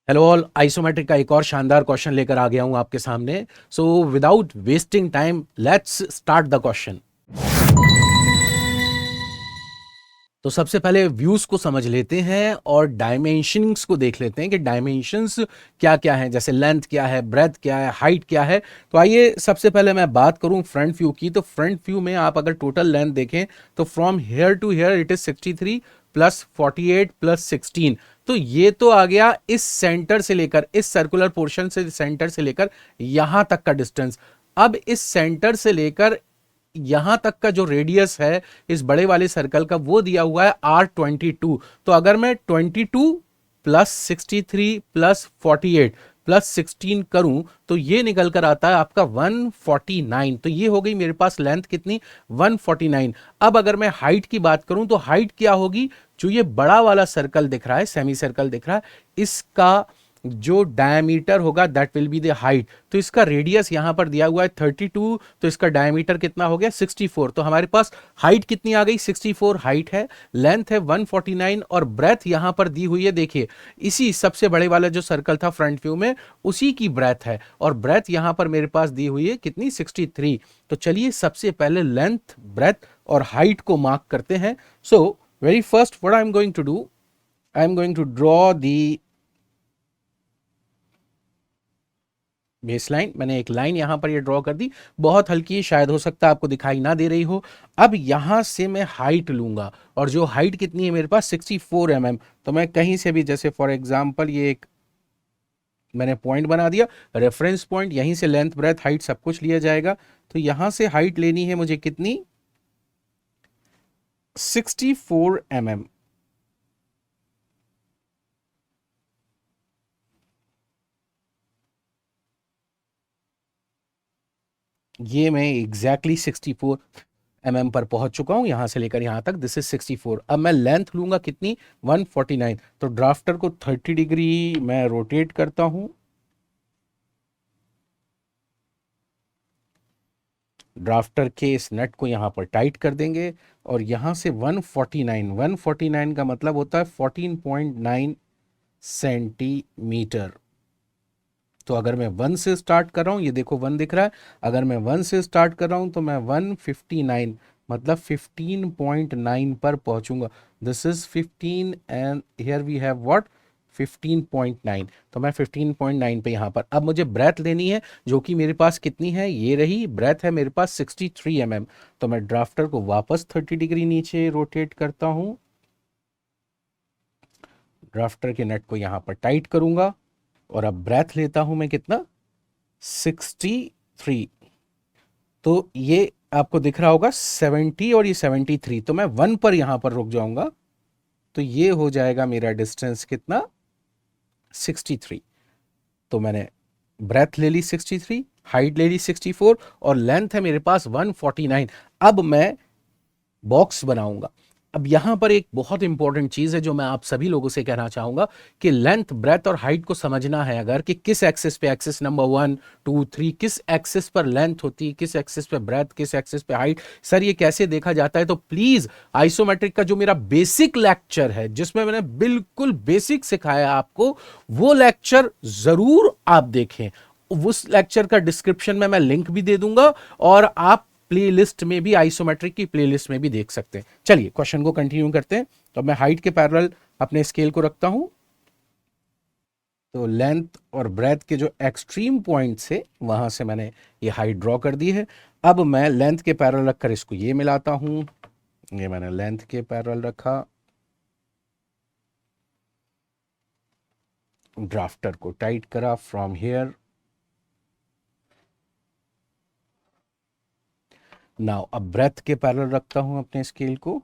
Hello all, isometric का एक और शानदार क्वेश्चन लेकर आ गया हूं आपके सामने। So without wasting time let's start the question. तो सबसे पहले व्यूज को समझ लेते हैं और डायमेंशंस को देख लेते हैं कि डायमेंशंस क्या क्या हैं, जैसे लेंथ क्या है, ब्रेथ क्या है, हाइट क्या है। तो आइए सबसे पहले मैं बात करूं फ्रंट व्यू की। तो फ्रंट व्यू में आप अगर टोटल लेंथ देखें तो from here to here it is 63 plus 48 plus 16। तो ये तो आ गया इस सेंटर से लेकर, इस सर्कुलर पोर्शन से, सेंटर से लेकर यहां तक का डिस्टेंस। अब इस सेंटर से लेकर यहां तक का जो रेडियस है इस बड़े वाले सर्कल का, वो दिया हुआ है R22। तो अगर मैं 22 प्लस 63 प्लस 48 प्लस 16 करूं तो ये निकल कर आता है आपका 149। तो ये हो गई मेरे पास लेंथ कितनी, 149। अब अगर मैं हाइट की बात करूं तो हाइट क्या होगी, जो ये बड़ा वाला सर्कल दिख रहा है, सेमी सर्कल दिख रहा है, इसका जो डायमीटर होगा that will be the height. तो इसका रेडियस यहां पर दिया हुआ है 32, तो इसका डायमीटर कितना हो गया 64। तो हमारे पास हाइट कितनी आ गई, 64 हाइट है, लेंथ है 149 और ब्रेथ यहां पर दी हुई है। देखिए इसी सबसे बड़े वाला जो सर्कल था फ्रंट व्यू में, उसी की ब्रेथ है और ब्रेथ यहां पर मेरे पास दी हुई है कितनी, 63। तो चलिए सबसे पहले लेंथ, ब्रेथ और हाइट को मार्क करते हैं। So very first what I am going to do, I am going to draw the base line. मैंने एक लाइन यहां पर ये ड्रॉ कर दी, बहुत हल्की, शायद हो सकता है आपको दिखाई ना दे रही हो। अब यहां से मैं हाइट लूंगा और जो हाइट कितनी है मेरे पास 64 mm। तो मैं कहीं से भी, जैसे फॉर एग्जांपल ये एक मैंने पॉइंट बना दिया, रेफरेंस पॉइंट, यहीं से लेंथ ब्रेथ हाइट सब कुछ लिया जाएगा। तो यहां से हाइट लेनी है मुझे कितनी, 64 mm। ये मैं एग्जैक्टली 64 mm पर पहुंच चुका हूं, यहां से लेकर यहां तक, दिस इज 64। अब मैं लेंथ लूंगा कितनी, 149। तो ड्राफ्टर को 30 डिग्री मैं रोटेट करता हूं, ड्राफ्टर के इस नट को यहां पर टाइट कर देंगे और यहां से 149, 149 का मतलब होता है 14.9 सेंटीमीटर। तो अगर मैं वन से स्टार्ट कर रहा हूं, ये देखो वन दिख रहा है, अगर मैं वन से स्टार्ट कर रहा हूं तो मैं 159 मतलब 15.9 पर पहुंचूंगा। This is 15 and here we have what, 15.9। तो मैं 15.9 पे यहां पर, अब मुझे ब्रेथ लेनी है जो कि मेरे पास कितनी है, ये रही ब्रेथ है मेरे पास 63 mm। तो मैं ड्राफ्टर को वापस 30 डिग्री नीचे रोटेट करता हूं, ड्राफ्टर के नट को यहां पर टाइट करूंगा और अब ब्रेथ लेता हूं मैं कितना, 63। तो ये आपको दिख रहा होगा 70 और ये 73। तो मैं वन पर यहां पर रुक जाऊंगा, तो ये हो जाएगा मेरा डिस्टेंस कितना, 63। तो मैंने ब्रेथ ले ली 63, हाइट ले ली 64 और लेंथ है मेरे पास 149। अब मैं बॉक्स बनाऊंगा। अब यहां पर एक बहुत इंपॉर्टेंट चीज है जो मैं आप सभी लोगों से कहना चाहूंगा कि लेंथ, ब्रेथ और हाइट को समझना है अगर, कि किस एक्सिस पे, एक्सिस नंबर 1 2 3, किस एक्सिस पर लेंथ होती है, किस एक्सिस पे ब्रेथ, किस एक्सिस पे हाइट, सर ये कैसे देखा जाता है। तो प्लीज आइसोमेट्रिक का जो मेरा बेसिक लेक्चर है जिसमें मैंने बिल्कुल बेसिक सिखाया आपको, वो लेक्चर जरूर आप देखें। उस लेक्चर का डिस्क्रिप्शन में मैं लिंक भी दे दूंगा और आप प्लेलिस्ट में भी, आइसोमेट्रिक की प्लेलिस्ट में भी देख सकते हैं। चलिए क्वेश्चन को कंटिन्यू करते हैं। तो मैं हाइट के पैरेलल अपने स्केल को रखता हूं, तो लेंथ और ब्रेथ के जो एक्सट्रीम पॉइंट्स है वहां से मैंने ये हाइट ड्रॉ कर दी है। अब मैं लेंथ के पैरेलल रखकर इसको ये मिलाता हूं, ये मैंने लेंथ के पैरेलल रखा, ड्राफ्टर को टाइट करा फ्रॉम हियर। नाउ अब ब्रेथ के पैरेलल रखता हूं अपने स्केल को,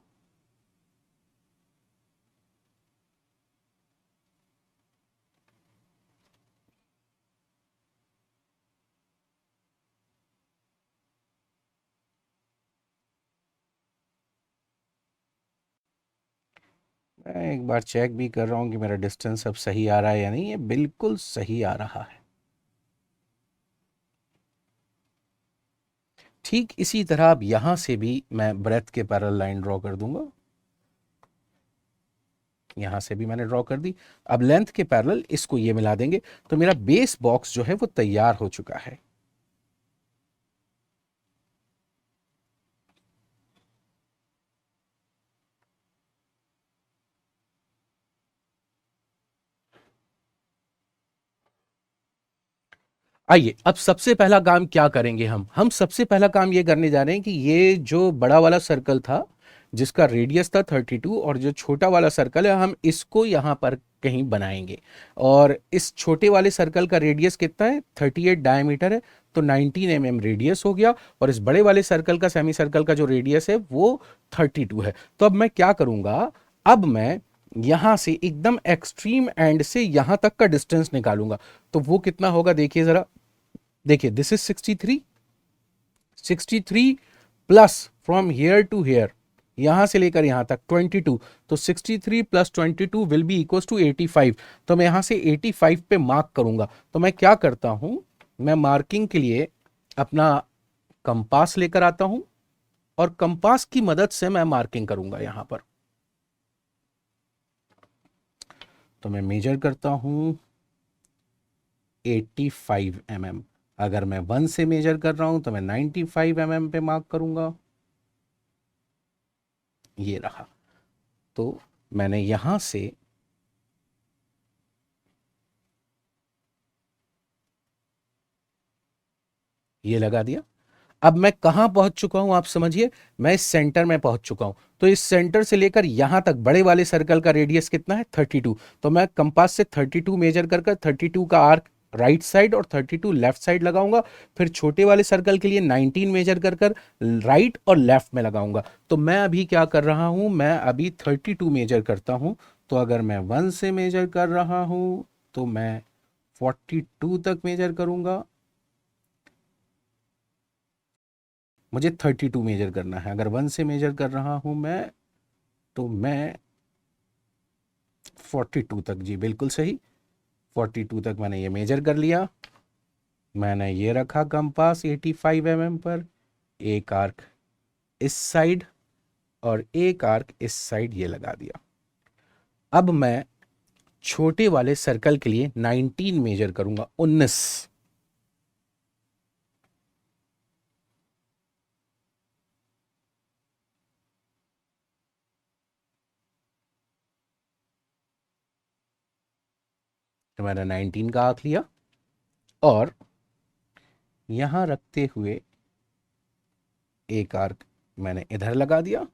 मैं एक बार चेक भी कर रहा हूं कि मेरा डिस्टेंस अब सही आ रहा है या नहीं। ये बिल्कुल सही आ रहा है। ठीक इसी तरह अब यहां से भी मैं ब्रेथ के पैरेलल लाइन ड्रॉ कर दूंगा। यहां से भी मैंने ड्रॉ कर दी। अब लेंथ के पैरेलल इसको ये मिला देंगे, तो मेरा बेस बॉक्स जो है वो तैयार हो चुका है। आइए अब सबसे पहला काम क्या करेंगे, हम सबसे पहला काम ये करने जा रहे हैं कि ये जो बड़ा वाला सर्कल था जिसका रेडियस था 32 और जो छोटा वाला सर्कल है हम इसको यहाँ पर कहीं बनाएंगे। और इस छोटे वाले सर्कल का रेडियस कितना है, 38 डायमीटर है, तो 19 mm रेडियस हो गया। और इस बड़े वाले सर्कल का, सेमी सर्कल का जो रेडियस है वो 32 है। तो अब मैं क्या करूंगा, अब मैं यहां से एकदम एक्सट्रीम एंड से यहां तक का डिस्टेंस निकालूंगा। तो वो कितना होगा देखिए जरा, देखिए this is 63 plus from here to here, यहां से लेकर यहां तक 22, तो 63 plus 22 will be equal to 85। तो मैं यहां से 85 पे मार्क करूंगा। तो मैं क्या करता हूं, मैं मार्किंग के लिए अपना कंपास लेकर आता हूं और कंपास की मदद से मैं मार्किंग करूंगा यहां पर। तो मैं मेजर करता हूं 85 mm। अगर मैं 1 से मेजर कर रहा हूं तो मैं 95 mm पे मार्क करूंगा। ये रहा। तो मैंने यहां से ये लगा दिया। अब मैं कहां पहुंच चुका हूं आप समझिए, मैं इस सेंटर में पहुंच चुका हूं। तो इस सेंटर से लेकर यहां तक बड़े वाले सर्कल का रेडियस कितना है, 32। तो मैं कंपास से 32 मेजर कर 32 का आर्क राइट साइड और 32 लेफ्ट साइड लगाऊंगा। फिर छोटे वाले सर्कल के लिए 19 मेजर कर राइट और लेफ्ट में लगाऊंगा। तो मैं अभी क्या कर रहा हूं, मैं अभी 32 मेजर करता हूं। तो अगर मैं 1 से मेजर कर रहा हूं तो मैं 42 तक मेजर करूंगा। मुझे 32 मेजर करना है। अगर 1 से मेजर कर रहा हूं मैं तो मैं 42 तक, जी बिल्कुल सही, 42 तक मैंने ये मेजर कर लिया। मैंने ये रखा कंपास 85 mm पर, एक आर्क इस साइड और एक आर्क इस साइड ये लगा दिया। अब मैं छोटे वाले सर्कल के लिए 19 मेजर करूंगा, 19। तो मैंने 19 का आंक लिया और यहां रखते हुए एक आर्क मैंने इधर लगा दिया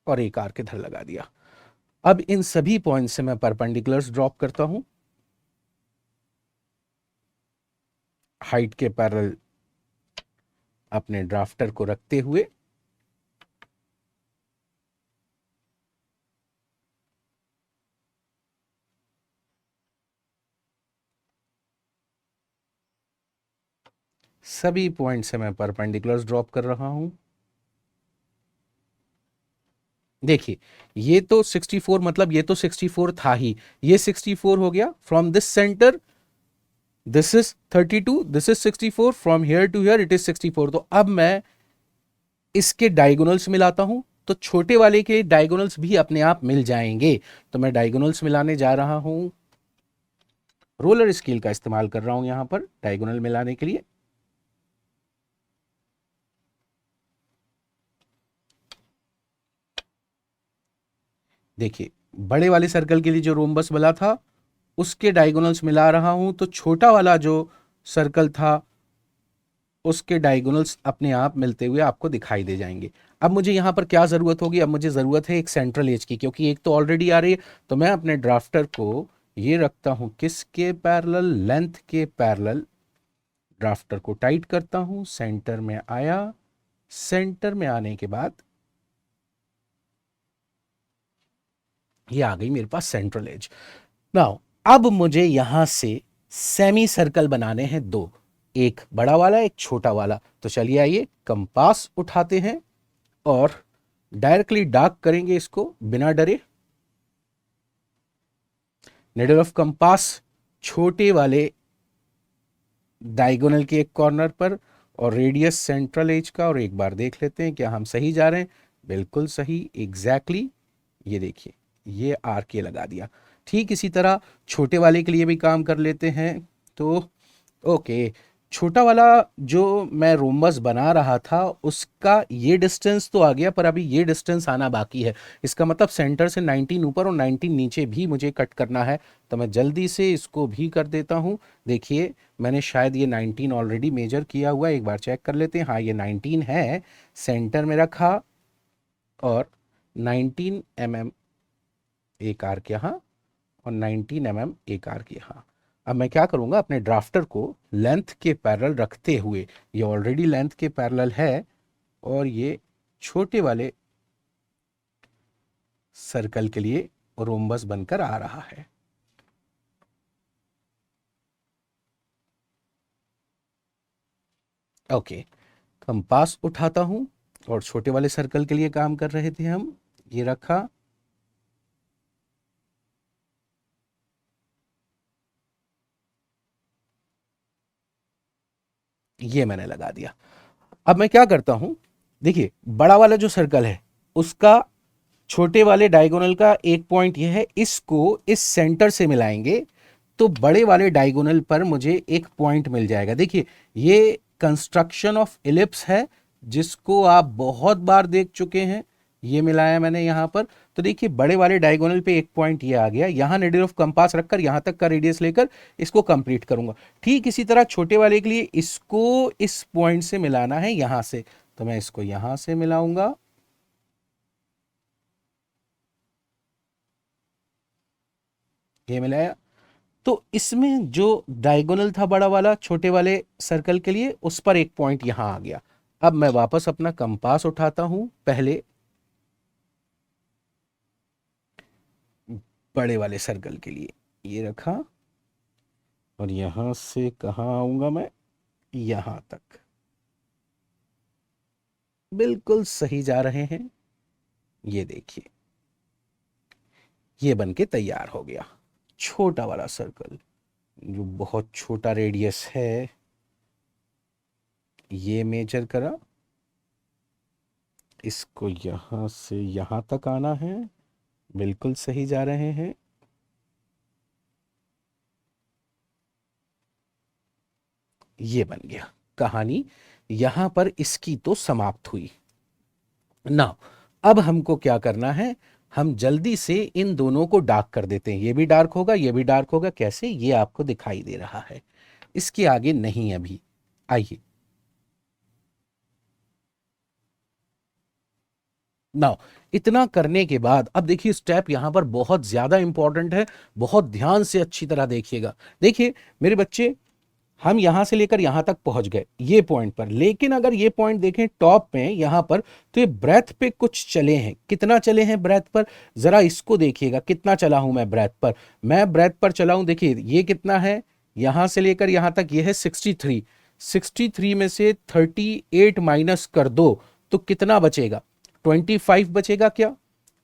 और एक आर्क इधर लगा दिया। अब इन सभी पॉइंट से मैं परपेंडिकुलर्स ड्रॉप करता हूं हाइट के पैरेलल अपने ड्राफ्टर को रखते हुए। सभी पॉइंट से मैं परपेंडिकुलर्स ड्रॉप कर रहा हूं। देखिए ये तो 64, मतलब ये तो 64 था ही, ये 64 हो गया। From this centre this is 32, this is 64, from here to here it is 64। तो अब मैं इसके डायगोनल्स मिलाता हूं, तो छोटे वाले के डायगोनल्स भी अपने आप मिल जाएंगे। तो मैं डायगोनल्स मिलाने जा रहा हूं, रोलर स्केल का इस्तेमाल कर रहा हूं यहां पर डायगोनल मिलाने के लिए। देखिए बड़े वाले सर्कल के लिए जो रोम्बस वाला था उसके डायगोनल्स मिला रहा हूं, तो छोटा वाला जो सर्कल था उसके डायगोनल्स अपने आप मिलते हुए आपको दिखाई दे जाएंगे। अब मुझे यहां पर क्या जरूरत होगी, अब मुझे जरूरत है एक सेंट्रल एज की, क्योंकि एक तो ऑलरेडी आ रही है। तो मैं अपने ड्राफ्टर को ये रखता हूं किसके पैरेलल, लेंथ के पैरेलल। ड्राफ्टर को टाइट करता हूं, सेंटर में आया, सेंटर में आने के बाद ये आ गई मेरे पास सेंट्रल एज। नाउ अब मुझे यहां से सेमी सर्कल बनाने हैं दो, एक बड़ा वाला एक छोटा वाला। तो चलिए आइए कंपास उठाते हैं और डायरेक्टली डार्क करेंगे इसको बिना डरे। निडल ऑफ कंपास छोटे वाले डायगोनल के एक कॉर्नर पर और रेडियस सेंट्रल एज का, और एक बार देख लेते हैं क्या हम सही जा रहे हैं। बिल्कुल सही, एग्जैक्टली ये देखिए, ये आर के लगा दिया। ठीक इसी तरह छोटे वाले के लिए भी काम कर लेते हैं। तो ओके, छोटा वाला जो मैं रोम्बस बना रहा था उसका ये डिस्टेंस तो आ गया, पर अभी ये डिस्टेंस आना बाकी है। इसका मतलब सेंटर से 19 ऊपर और 19 नीचे भी मुझे कट करना है। तो मैं जल्दी से इसको भी कर देता हूँ। देखिए, मैंने शायद ये 19 ऑलरेडी मेजर किया हुआ है, एक बार चेक कर लेते हैं। हाँ, ये 19 है, सेंटर में रखा और 19 mm एक आर्क यहाँ और 19 mm एक आर्क यहाँ। अब मैं क्या करूँगा, अपने ड्राफ्टर को लेंथ के पैरेलल रखते हुए, ये ऑलरेडी लेंथ के पैरेलल है और ये छोटे वाले सर्कल के लिए रोम्बस बनकर आ रहा है। ओके, कंपास उठाता हूं और छोटे वाले सर्कल के लिए काम कर रहे थे हम, ये रखा, ये मैंने लगा दिया। अब मैं क्या करता हूं, देखिए बड़ा वाला जो सर्कल है उसका छोटे वाले डायगोनल का एक पॉइंट ये है, इसको इस सेंटर से मिलाएंगे तो बड़े वाले डायगोनल पर मुझे एक पॉइंट मिल जाएगा। देखिए, ये कंस्ट्रक्शन ऑफ इलिप्स है जिसको आप बहुत बार देख चुके हैं। ये मिलाया मैंने यहां पर, तो देखिए बड़े वाले डायगोनल पे एक पॉइंट ये आ गया। यहां निडल ऑफ कंपास रखकर यहां तक का रेडियस लेकर इसको कंप्लीट करूंगा। ठीक इसी तरह छोटे वाले के लिए इसको इस पॉइंट से मिलाना है यहां से, तो मैं इसको यहां से मिलाऊंगा। ये मिलाया, तो इसमें जो डायगोनल था बड़ा वाला छोटे वाले सर्कल के लिए, उस पर एक पॉइंट यहां आ गया। अब मैं वापस अपना कंपास उठाता हूं, पहले बड़े वाले सर्कल के लिए ये रखा और यहां से कहां आऊंगा मैं, यहां तक। बिल्कुल सही जा रहे हैं। ये देखिए, ये बन के तैयार हो गया छोटा वाला सर्कल, जो बहुत छोटा रेडियस है। ये मेजर करा, इसको यहां से यहां तक आना है, बिल्कुल सही जा रहे हैं। ये बन गया, कहानी यहां पर इसकी तो समाप्त हुई ना। अब हमको क्या करना है, हम जल्दी से इन दोनों को डार्क कर देते हैं। ये भी डार्क होगा, ये भी डार्क होगा। कैसे, ये आपको दिखाई दे रहा है, इसके आगे नहीं अभी। आइए नाउ, इतना करने के बाद अब देखिए स्टेप यहां पर बहुत ज्यादा इंपॉर्टेंट है, बहुत ध्यान से अच्छी तरह देखिएगा। देखिए मेरे बच्चे, हम यहां से लेकर यहां तक पहुंच गए ये पॉइंट पर, लेकिन अगर ये पॉइंट देखें टॉप में यहां पर, तो ये ब्रेथ पे कुछ चले हैं। कितना चले हैं ब्रेथ पर, जरा इसको देखिएगा। कितना चला हूं मैं ब्रेथ पर, मैं ब्रेथ पर चला हूं, देखिए ये कितना है, यहां से लेकर यहां तक ये है 63। 63 में से 38 माइनस कर दो तो कितना बचेगा, 25 बचेगा क्या।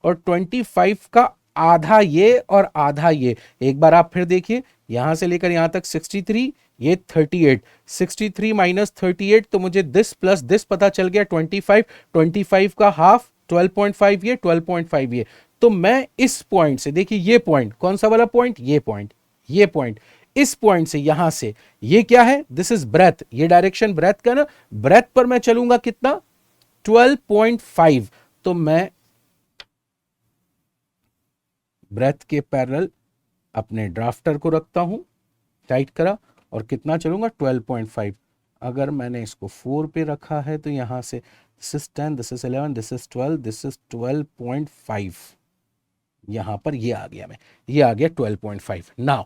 और 25 का आधा ये और आधा ये, एक बार आप फिर देखिए, यहां से लेकर यहां तक 63, ये 38, 63 माइनस 38, तो मुझे दिस प्लस दिस पता चल गया 25। 25 का हाफ 12.5, ये 12.5 ये। तो मैं इस पॉइंट से, देखिए ये पॉइंट कौन सा वाला पॉइंट, ये पॉइंट, ये पॉइंट, इस पॉइंट से यहां से, ये क्या है, दिस इज ब्रेथ, ये डायरेक्शन ब्रेथ का ना, ब्रेथ पर मैं चलूंगा कितना, 12.5। तो मैं ब्रेथ के पैरेलल अपने ड्राफ्टर को रखता हूं, टाइट करा, और कितना चलूंगा 12.5। अगर मैंने इसको 4 पे रखा है तो यहां से this is 10, this is 11, this is 12, this is 12.5। यहां पर ये आ गया, मैं ये आ गया 12.5। नाउ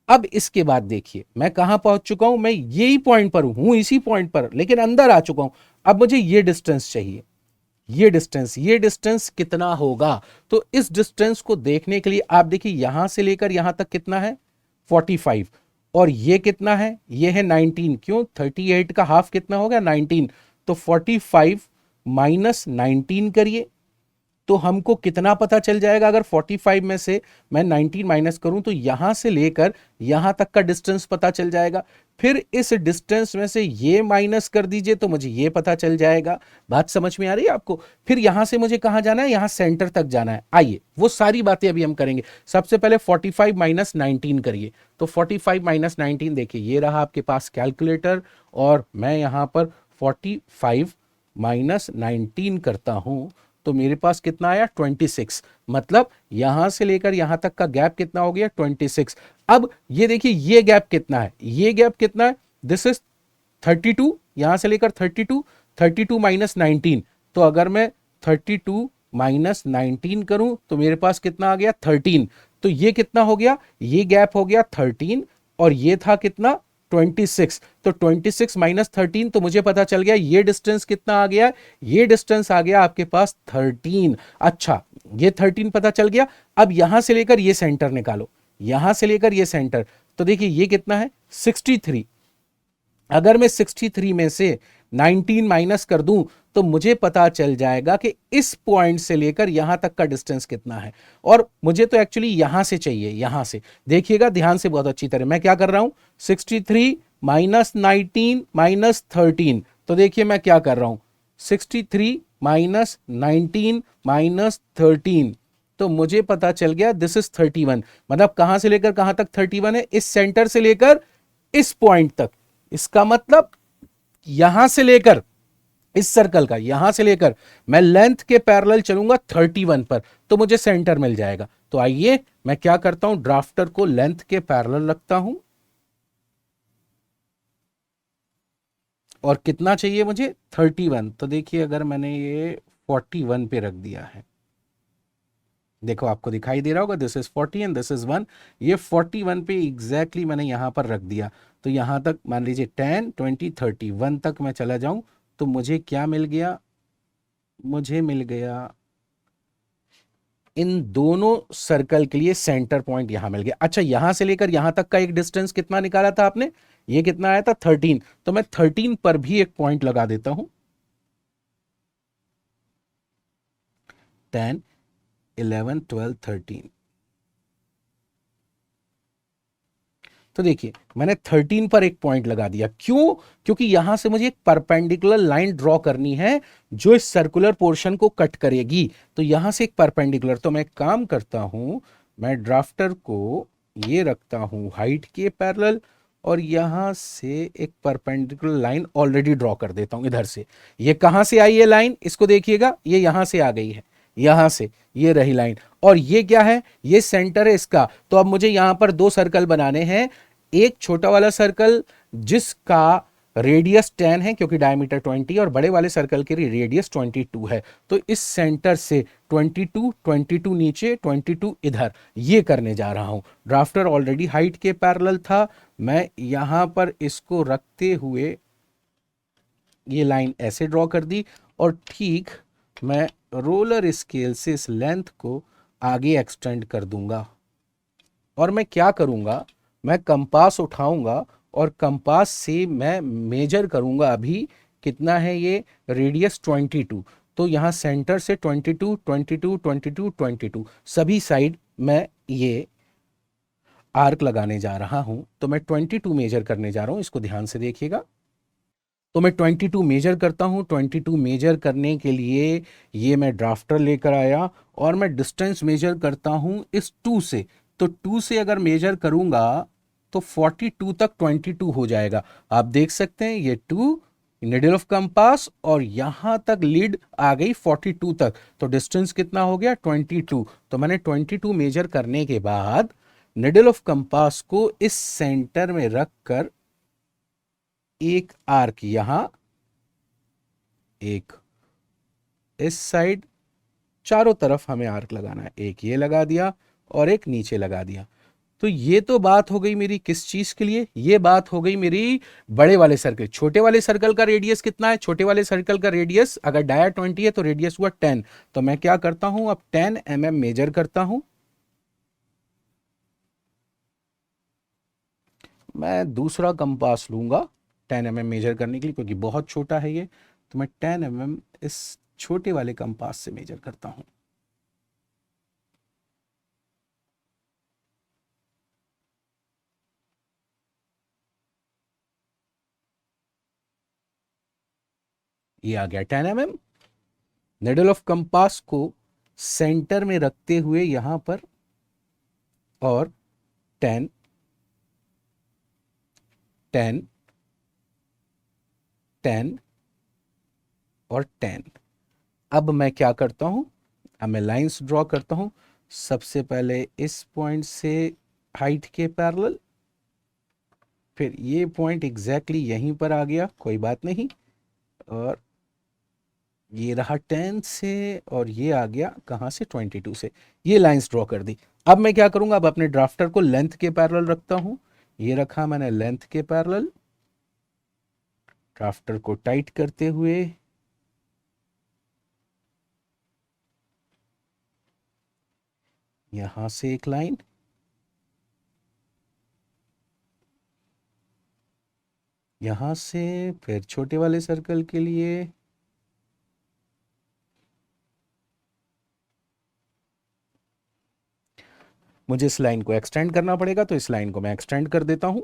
अब इसके बाद देखिए मैं कहां पहुंच चुका हूं, मैं यही पॉइंट पर हूं, इसी पॉइंट पर, लेकिन अंदर आ चुका हूं। अब मुझे ये डिस्टेंस चाहिए, ये डिस्टेंस, ये डिस्टेंस कितना होगा। तो इस डिस्टेंस को देखने के लिए आप देखिए, यहां से लेकर यहां तक कितना है 45, और ये कितना है, ये है 19। क्यों, 38 का हाफ कितना हो गया 19। तो 45 माइनस 19 करिए, तो हमको कितना पता चल जाएगा? अगर 45 में से मैं 19 माइनस करूं तो यहां से लेकर यहां तक का डिस्टेंस पता चल जाएगा। फिर इस डिस्टेंस में से ये माइनस कर दीजिए तो मुझे ये पता चल जाएगा। बात समझ में आ रही है आपको? फिर यहां से मुझे कहां जाना है? यहां सेंटर तक जाना है। आइए वो सारी बातें अभी हम करेंगे। सबसे पहले 45 माइनस 19 करिए। तो 45 माइनस 19, देखिए ये रहा आपके पास कैलकुलेटर, और मैं यहां पर 45 माइनस 19 करता हूं तो मेरे पास कितना आया? 26। मतलब यहां से लेकर यहां तक का गैप कितना हो गया? 26। अब ये देखिए ये गैप कितना है? ये गैप कितना है? दिस इज 32, यहां से लेकर 32, 32 माइनस 19। तो अगर मैं 32 माइनस 19 करूं तो मेरे पास कितना आ गया? 13। तो ये कितना हो गया? ये गैप हो गया 13, और ये था कितना? 26। तो 26 माइनस 13, तो मुझे पता चल गया ये डिस्टेंस कितना आ गया? ये डिस्टेंस आ गया आपके पास 13। अच्छा, ये 13 पता चल गया। अब यहां से लेकर ये सेंटर निकालो, यहां से लेकर ये सेंटर। तो देखिए ये कितना है? 63। अगर मैं 63 में से 19 माइनस कर दूं तो मुझे पता चल जाएगा कि इस पॉइंट से लेकर यहां तक का डिस्टेंस कितना है। और मुझे तो एक्चुअली यहां से चाहिए, यहां से। देखिएगा ध्यान से बहुत अच्छी तरह, मैं क्या कर रहा हूं? 63 माइनस 19 माइनस 13। तो देखिए मैं क्या कर रहा हूं? 63 माइनस 19 माइनस 13। तो मुझे पता चल गया दिस इज 31। मतलब कहां से लेकर कहां तक 31 है? इस सेंटर से लेकर इस पॉइंट तक। इसका मतलब यहां से लेकर इस सर्कल का, यहां से लेकर मैं लेंथ के पैरेलल चलूंगा 31 पर, तो मुझे सेंटर मिल जाएगा। तो आइए मैं क्या करता हूं? ड्राफ्टर को लेंथ के पैरेलल रखता हूं, और कितना चाहिए मुझे? 31। तो देखिए अगर मैंने ये 41 पे रख दिया है, देखो आपको दिखाई दे रहा होगा, this is 40 and this is 1। ये 41 पे एग्जैक्टली मैंने यहां पर रख दिया। तो यहां तक मान लीजिए 10 20 30 1 तक मैं चला जाऊं तो मुझे क्या मिल गया? मुझे मिल गया इन दोनों सर्कल के लिए सेंटर पॉइंट यहां मिल गया। अच्छा, यहां से लेकर यहां तक का एक डिस्टेंस कितना निकाला था आपने? ये कितना आया था? 13। तो मैं 13 पर भी एक पॉइंट लगा देता हूं। 10 11 12 13। तो देखिए मैंने 13 पर एक पॉइंट लगा दिया। क्यों? क्योंकि यहां से मुझे एक परपेंडिकुलर लाइन ड्रॉ करनी है जो इस सर्कुलर पोर्शन को कट करेगी। तो यहां से एक परपेंडिकुलर, तो मैं काम करता हूं, मैं ड्राफ्टर को ये रखता हूं हाइट के पैरेलल, और यहां से एक परपेंडिकुलर लाइन ऑलरेडी ड्रॉ कर देता हूं इधर से। ये कहां से आई है लाइन? इसको देखिएगा, ये यहां से आ गई है, यहां से ये रही लाइन। और ये क्या है? ये सेंटर है इसका। तो अब मुझे यहां पर दो सर्कल बनाने हैं। एक छोटा वाला सर्कल जिसका रेडियस 10 है क्योंकि डायमीटर 20, और बड़े वाले सर्कल के लिए रेडियस 22 है। तो इस सेंटर से 22 22 नीचे 22 इधर, ये करने जा रहा हूं। ड्राफ्टर ऑलरेडी हाइट के पैरेलल था, मैं यहां पर इसको रखते हुए ये लाइन ऐसे ड्रॉ कर दी, और ठीक मैं रोलर स्केल से इस लेंथ को आगे एक्सटेंड कर दूंगा। और मैं क्या करूंगा? मैं कंपास उठाऊंगा और कंपास से मैं मेजर करूंगा अभी कितना है ये रेडियस 22। तो यहां सेंटर से 22 22 22 22 सभी साइड मैं ये आर्क लगाने जा रहा हूं। तो मैं 22 मेजर करने जा रहा हूं, इसको ध्यान से देखिएगा। तो मैं 22 मेजर करता हूं। 22 मेजर करने के लिए ये मैं ड्राफ्टर लेकर आया, और मैं डिस्टेंस मेजर करता हूं इस 2 से। तो 2 से अगर मेजर करूंगा तो 42 तक 22 हो जाएगा। आप देख सकते हैं ये 2 निडल ऑफ कंपास, और यहां तक लीड आ गई 42 तक। तो डिस्टेंस कितना हो गया? 22। तो मैंने 22 मेजर करने के बाद निडल ऑफ कंपास को इस सेंटर में रखकर एक आर्क यहां, एक इस साइड, चारों तरफ हमें आर्क लगाना है। एक ये लगा दिया और एक नीचे लगा दिया। तो ये तो बात हो गई मेरी किस चीज के लिए? ये बात हो गई मेरी बड़े वाले सर्कल। छोटे वाले सर्कल का रेडियस कितना है? छोटे वाले सर्कल का रेडियस अगर डाया 20 है तो रेडियस हुआ 10। तो मैं क्या करता हूं? अब 10 mm मेजर करता हूं। मैं दूसरा कंपास लूंगा 10 mm मेजर करने के लिए, क्योंकि बहुत छोटा है ये। तो मैं 10 mm इस छोटे वाले कंपास से मेजर करता हूं। ये आ गया 10 mm। निडल ऑफ कंपास को सेंटर में रखते हुए यहां पर, और 10 10 10 और 10। अब मैं क्या करता हूं, अब मैं लाइंस ड्रॉ करता हूं। सबसे पहले इस पॉइंट से हाइट के पैरेलल, फिर ये पॉइंट एग्जैक्टली यहीं पर आ गया, कोई बात नहीं, और ये रहा 10 से, और ये आ गया कहाँ से, 22 से। ये लाइंस ड्रॉ कर दी। अब मैं क्या करूंगा, अब अपने ड्राफ्टर को लेंथ के पैरेलल रखता हूं। ये रखा मैंने लेंथ के पैरेलल। ड्राफ्टर को टाइट करते हुए यहां से एक लाइन, यहां से, फिर छोटे वाले सर्कल के लिए मुझे इस लाइन को एक्सटेंड करना पड़ेगा, तो इस लाइन को मैं एक्सटेंड कर देता हूं।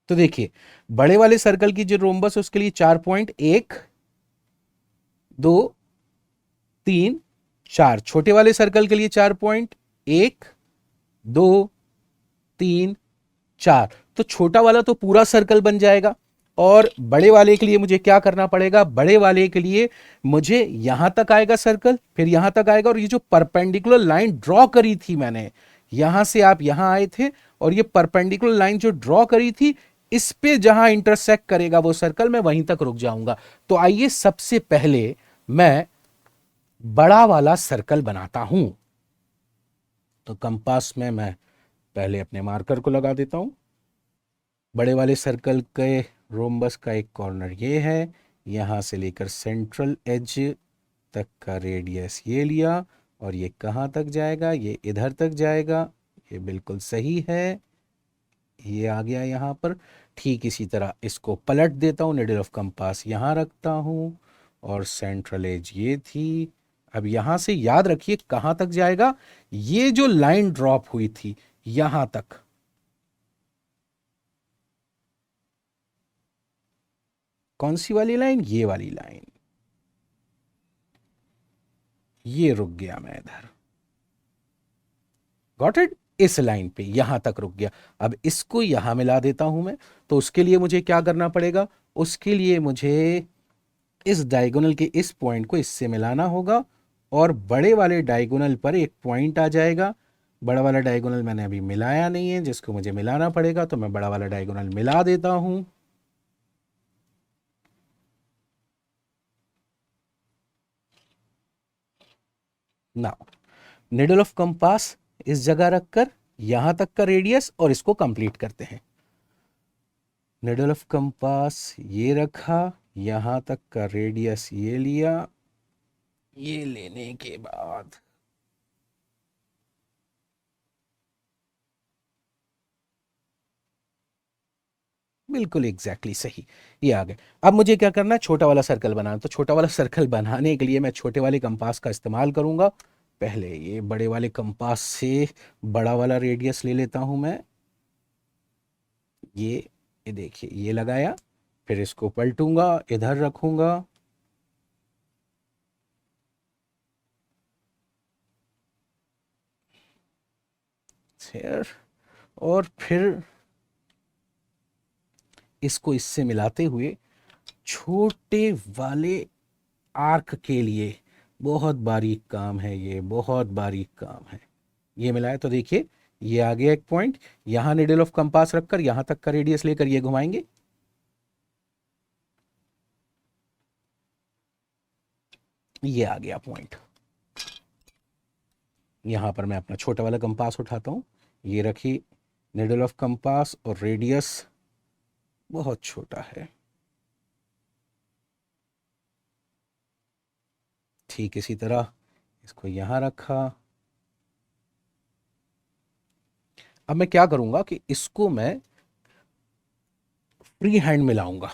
तो देखिए, बड़े वाले सर्कल की जो रोम्बस है उसके लिए 4 पॉइंट, 1 2 3 4। छोटे वाले सर्कल के लिए 4 पॉइंट, 1 2 3 4। तो छोटा वाला तो पूरा सर्कल बन जाएगा। और बड़े वाले के लिए मुझे क्या करना पड़ेगा, बड़े वाले के लिए मुझे यहां तक आएगा सर्कल, फिर यहां तक आएगा, और ये जो परपेंडिकुलर लाइन ड्रॉ करी थी मैंने, यहां से आप यहां आए थे, और ये परपेंडिकुलर लाइन जो ड्रॉ करी थी, इस पे जहां इंटरसेक्ट करेगा वो सर्कल, मैं वहीं तक रुक जाऊंगा। तो आइए सबसे पहले मैं बड़ा वाला सर्कल बनाता हूं। तो कंपास में मैं पहले अपने मार्कर को लगा देता हूं। बड़े वाले सर्कल के रोम्बस का एक कॉर्नर ये है, यहाँ से लेकर सेंट्रल एज तक का रेडियस ये लिया, और ये कहाँ तक जाएगा, ये इधर तक जाएगा। ये बिल्कुल सही है, ये आ गया यहाँ पर। ठीक इसी तरह इसको पलट देता हूँ, निडल ऑफ कंपास यहाँ रखता हूँ, और सेंट्रल एज ये थी। अब यहाँ से याद रखिए कहाँ तक जाएगा, ये जो लाइन ड्रॉप हुई थी यहाँ तक, कौन सी वाली लाइन, ये वाली लाइन, ये रुक गया मैं इधर, गॉट इट। इस लाइन पे यहां तक रुक गया। अब इसको यहां मिला देता हूं मैं। तो उसके लिए मुझे क्या करना पड़ेगा, उसके लिए मुझे इस डायगोनल के इस पॉइंट को इससे मिलाना होगा, और बड़े वाले डायगोनल पर एक पॉइंट आ जाएगा। बड़ा वाला डायगोनल मैंने अभी मिलाया नहीं है, जिसको मुझे मिलाना पड़ेगा, तो मैं बड़ा वाला डायगोनल मिला देता हूं। नाउ निडल ऑफ कंपास इस जगह रखकर यहां तक का रेडियस, और इसको कंप्लीट करते हैं। निडल ऑफ कंपास ये रखा, यहां तक का रेडियस ये लिया। ये लेने के बाद बिल्कुल एग्जैक्टली सही, ये आ गए। अब मुझे क्या करना है, छोटा वाला सर्कल बनाना। तो छोटा वाला सर्कल बनाने के लिए मैं छोटे वाले कंपास का इस्तेमाल करूंगा। पहले ये बड़े वाले कंपास से बड़ा वाला रेडियस ले लेता हूं मैं। ये देखिए, ये लगाया, फिर इसको पलटूंगा, इधर रखूंगा, फिर, और फिर इसको इससे मिलाते हुए छोटे वाले आर्क के लिए, बहुत बारीक काम है ये, बहुत बारीक काम है। ये मिलाया तो देखिए, ये आ गया एक पॉइंट। यहां निडल ऑफ कंपास रखकर यहां तक का रेडियस लेकर ये घुमाएंगे, ये आ गया पॉइंट। यहां पर मैं अपना छोटा वाला कंपास उठाता हूं, ये रखी निडल ऑफ कंपास, और रेडियस बहुत छोटा है। ठीक इसी तरह इसको यहां रखा। अब मैं क्या करूंगा कि इसको मैं फ्री हैंड मिलाऊंगा।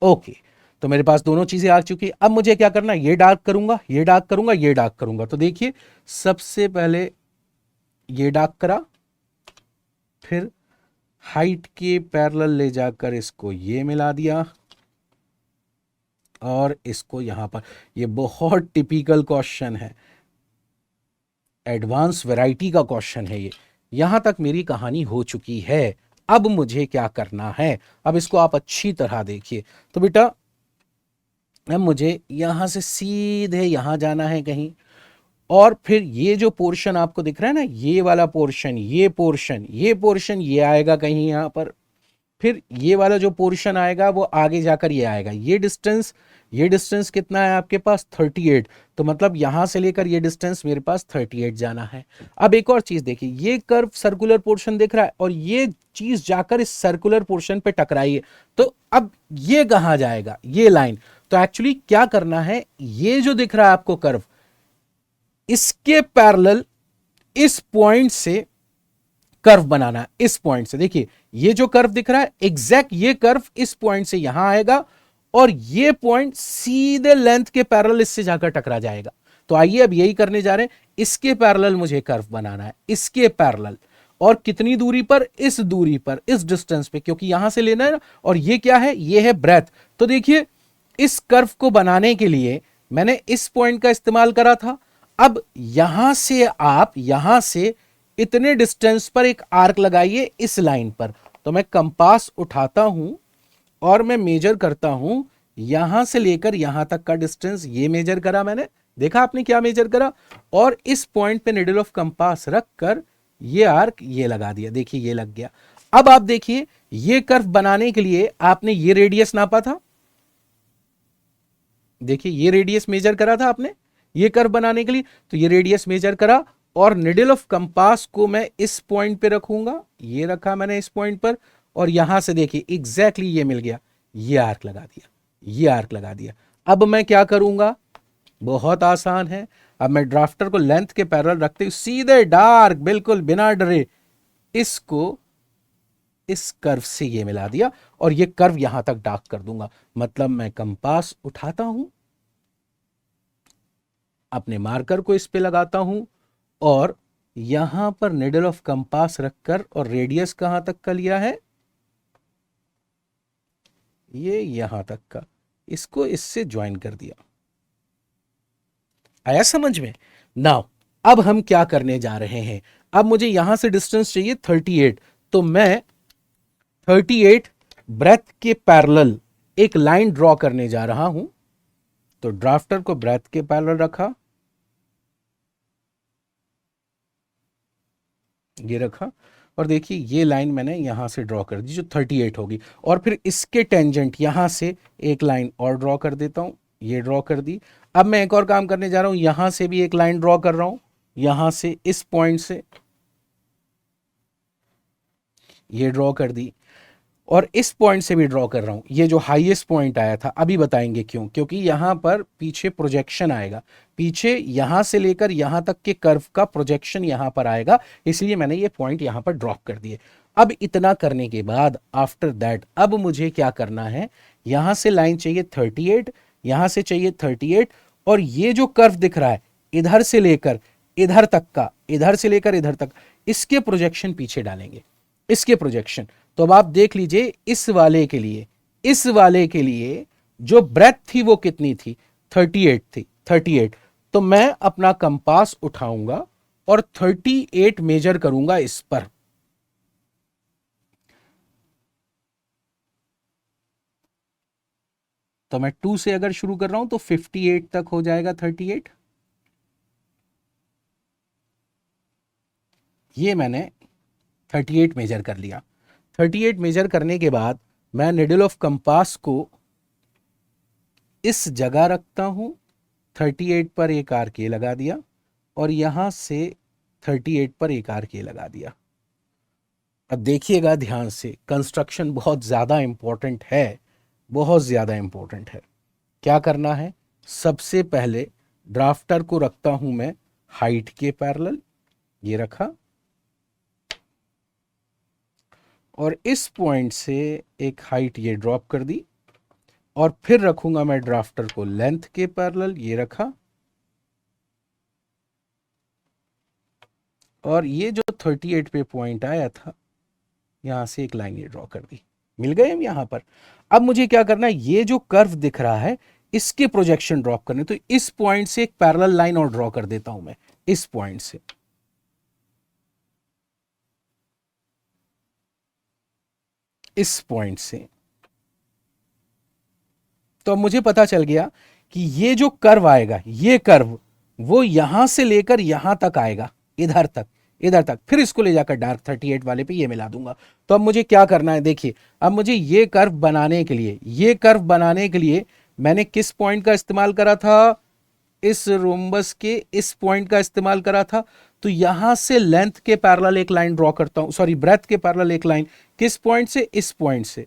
ओके, तो मेरे पास दोनों चीजें आ चुकी। अब मुझे क्या करना है, ये डार्क करूंगा, ये डार्क करूंगा, ये डार्क करूंगा। तो देखिए सबसे पहले ये डार्क करा, फिर हाइट के पैरेलल ले जाकर इसको ये मिला दिया और इसको यहां पर। ये बहुत टिपिकल क्वेश्चन है, एडवांस वैरायटी का क्वेश्चन है ये। यहां तक मेरी कहानी हो चुकी है। अब मुझे क्या करना है, अब इसको आप अच्छी तरह देखिए। तो बेटा अब मुझे यहां से सीधे यहां जाना है कहीं, और फिर ये जो पोर्शन आपको दिख रहा है ना, ये वाला पोर्शन, ये पोर्शन, ये पोर्शन, ये आएगा कहीं यहां पर। फिर ये वाला जो पोर्शन आएगा वो आगे जाकर ये आएगा। ये डिस्टेंस कितना है आपके पास, 38। तो मतलब यहां से लेकर ये डिस्टेंस मेरे पास 38 जाना है। अब एक और चीज देखिए, ये कर्व सर्कुलर पोर्शन दिख रहा है और ये चीज जाकर इस सर्कुलर पोर्शन पे टकराई है। तो अब ये कहां जाएगा, ये लाइन। तो एक्चुअली क्या करना है, ये जो दिख रहा है आपको कर्व, इसके पैरेलल इस पॉइंट से कर्व बनाना है। इस पॉइंट से देखिए, ये जो कर्व दिख रहा है एग्जैक्ट ये कर्व इस पॉइंट से यहां आएगा और ये पॉइंट सीधे लेंथ के पैरेलल इससे जाकर टकरा जाएगा। तो आइए अब यही करने जा रहे हैं, इसके पैरेलल मुझे कर्व बनाना है, इसके पैरेलल। और कितनी दूरी पर, इस दूरी पर, इस डिस्टेंस पे, क्योंकि यहां से लेना है ना। और ये क्या है, ये है ब्रेथ। तो देखिए इस कर्व को बनाने के लिए मैंने इस पॉइंट का इस्तेमाल करा था। अब यहां से आप यहां से इतने डिस्टेंस पर एक आर्क लगाइए इस लाइन पर। तो मैं कंपास उठाता हूं और मैं मेजर करता हूं, यहां से लेकर यहां तक का डिस्टेंस ये मेजर करा मैंने। देखा आपने क्या मेजर करा, और इस पॉइंट पे निडल ऑफ कंपास रखकर ये आर्क ये लगा दिया। देखिए ये लग गया। अब आप देखिए, ये कर्व बनाने के लिए आपने ये रेडियस नापा था, देखिए ये रेडियस मेजर करा था आपने ये कर्व बनाने के लिए। तो ये रेडियस मेजर करा और निडल ऑफ कंपास को मैं इस पॉइंट पे रखूंगा, ये रखा मैंने इस पॉइंट पर। और यहां से देखिए एग्जैक्टली ये मिल गया, ये आर्क लगा दिया, ये आर्क लगा दिया। अब मैं क्या करूंगा, बहुत आसान है। अब मैं ड्राफ्टर को लेंथ के पैरेलल रखते हुए सीधे डार्क, बिल्कुल बिना डरे, इसको इस कर्व से ये मिला दिया और ये कर्व यहां तक डार्क कर दूंगा। मतलब मैं कंपास उठाता हूं, अपने मार्कर को इस पे लगाता हूं और यहां पर निडल ऑफ कंपास रखकर, और रेडियस कहां तक का लिया है, ये यहां तक का, इसको इससे ज्वाइन कर दिया। आया समझ में? नाउ अब हम क्या करने जा रहे हैं, अब मुझे यहां से डिस्टेंस चाहिए 38। तो मैं 38 ब्रेथ के पैरेलल एक लाइन ड्रॉ करने जा रहा हूं। तो ड्राफ्टर को ब्रेथ के पैरेलल रखा, ये रखा, और देखिए ये लाइन मैंने यहां से ड्रॉ कर दी जो 38 होगी। और फिर इसके टेंजेंट यहां से एक लाइन और ड्रॉ कर देता हूं, ये ड्रॉ कर दी। अब मैं एक और काम करने जा रहा हूं, यहां से भी एक लाइन ड्रॉ कर रहा हूं, यहां से इस पॉइंट से ये ड्रॉ कर दी, और इस पॉइंट से भी ड्रॉ कर रहा हूं। ये जो हाईएस्ट पॉइंट आया था, अभी बताएंगे क्यों, क्योंकि यहां पर पीछे प्रोजेक्शन आएगा, पीछे यहां से लेकर यहां तक के कर्व का प्रोजेक्शन यहां पर आएगा, इसलिए मैंने ये पॉइंट यहां पर ड्रॉप कर दिए। अब इतना करने के बाद आफ्टर दैट अब मुझे क्या करना है, यहां से लाइन चाहिए 38, यहां से चाहिए 38, और ये जो कर्व दिख रहा है इधर से लेकर इधर तक का, इधर से लेकर इधर तक, इसके प्रोजेक्शन पीछे डालेंगे, इसके प्रोजेक्शन। तो अब आप देख लीजिए, इस वाले के लिए, इस वाले के लिए जो ब्रेथ थी वो कितनी थी, 38 थी, 38। तो मैं अपना कंपास उठाऊंगा और 38 मेजर करूंगा इस पर। तो मैं 2 से अगर शुरू कर रहा हूं तो 58 तक हो जाएगा 38। ये मैंने 38 मेजर कर लिया। 38 मेजर करने के बाद मैं निडल ऑफ कंपास को इस जगह रखता हूं, 38 पर एक आर्क ये लगा दिया, और यहां से 38 पर एक आर्क ये लगा दिया। अब देखिएगा ध्यान से, कंस्ट्रक्शन बहुत ज़्यादा इंपॉर्टेंट है, बहुत ज़्यादा इंपॉर्टेंट है। क्या करना है, सबसे पहले ड्राफ्टर को रखता हूं मैं हाइट के पैरेलल, ये रखा, और इस पॉइंट से एक हाइट ये ड्रॉप कर दी, और फिर रखूंगा मैं ड्राफ्टर को लेंथ के पैरेलल, ये रखा, और ये जो 38 पे पॉइंट आया था यहां से एक लाइन ये ड्रॉ कर दी, मिल गए हम यहां पर। अब मुझे क्या करना है, ये जो कर्व दिख रहा है इसके प्रोजेक्शन ड्रॉप करने, तो इस पॉइंट से एक पैरेलल लाइन और ड्रॉ कर देता हूं मैं, इस पॉइंट से, इस पॉइंट से। तो अब मुझे पता चल गया कि ये जो कर्व आएगा, ये कर्व वो यहां से लेकर यहां तक आएगा, इधर तक, इधर तक, फिर इसको ले जाकर डार्क 38 वाले पे ये मिला दूंगा। तो अब मुझे क्या करना है, देखिए अब मुझे ये कर्व बनाने के लिए, ये कर्व बनाने के लिए मैंने किस पॉइंट का इस्तेमाल करा था, इस रोम्बस के इस पॉइंट का इस्तेमाल करा था। तो यहां से लेंथ के पैरेलल एक लाइन ड्रॉ करता हूं, सॉरी ब्रेथ के पैरेलल एक लाइन, किस पॉइंट से, इस पॉइंट से,